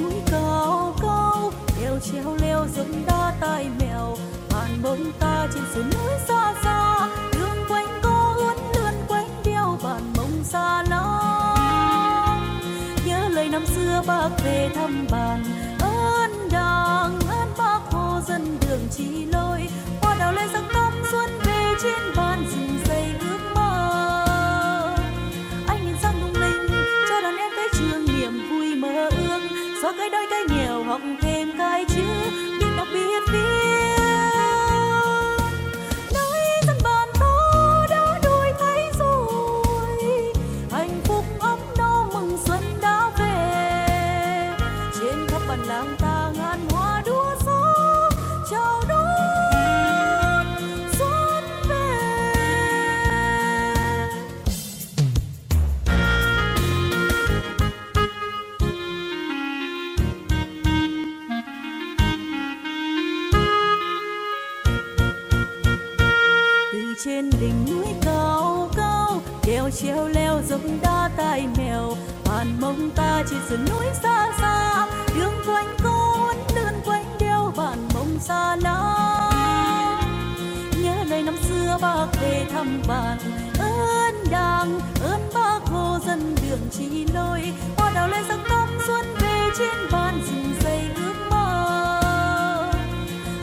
núi cao cao, đèo treo leo dốc đá tai mèo, bàn bông ta trên sườn núi xa xa, đường quanh co uốn lượn quanh đeo bàn mông xa lắm. Nhớ lời năm xưa bác về thăm bàn, ơn Đảng ơn Bác Hồ dân đường chỉ lối, hoa đào lê răng tóc xuân về trên bàn rừng xây ước mơ. Anh nhìn sang lung linh cho đàn em tới trường niềm vui mơ ước, xóa cái đói cái nghèo học thêm cái chữ biết đọc biết viết. Nơi dân bàn thô đã đuổi thấy rồi, hạnh phúc ấm no mừng xuân đã về. Trên khắp bản làng ta ngàn hoa đua gió chào đón xuân về. Từ trên đỉnh núi cao cao, đèo treo leo dốc đá tai mèo, bàn mông ta trên sườn núi xa xa, đường quanh co uốn lượn quanh đeo bàn mông xa lắm. Nhớ lời năm xưa bác về thăm bàn, ơn Đảng ơn Bác Hồ dân đường chỉ lối, hoa đào lên răng tóc xuân về trên bàn rừng xây ước mơ.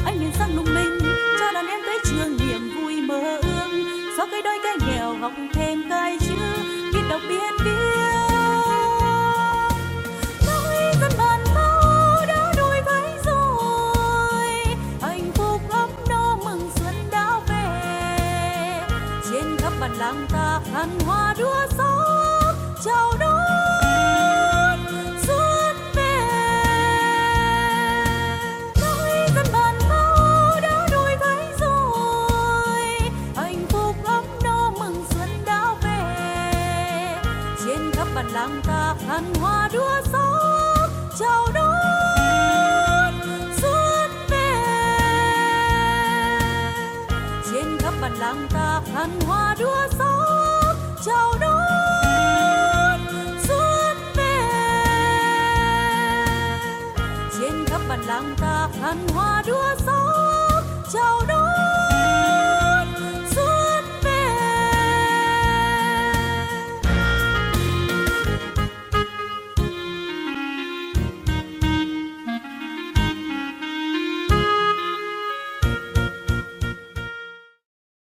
Anh nhìn sang lung linh cho đàn em tới trường niềm vui mơ ước, xóa cái đói cái nghèo học thêm cái chữ biết đọc biết viết. Nỗi dân bàn thâu đã đuổi thấy rồi, hạnh phúc ấm no mừng xuân đã về. Trên khắp bản làng ta khăn hoa đua gió chào đón xuân về. Nỗi dân bàn thâu đã đuổi thấy rồi, hạnh phúc ấm no mừng xuân đã về. Trên khắp bản làng ta khăn hoa đua gió chào đón xuân về. Trên khắp bản làng ta khăn hoa đua gió chào đón xuân về. Trên khắp bản làng ta khăn hoa đua gió chào đón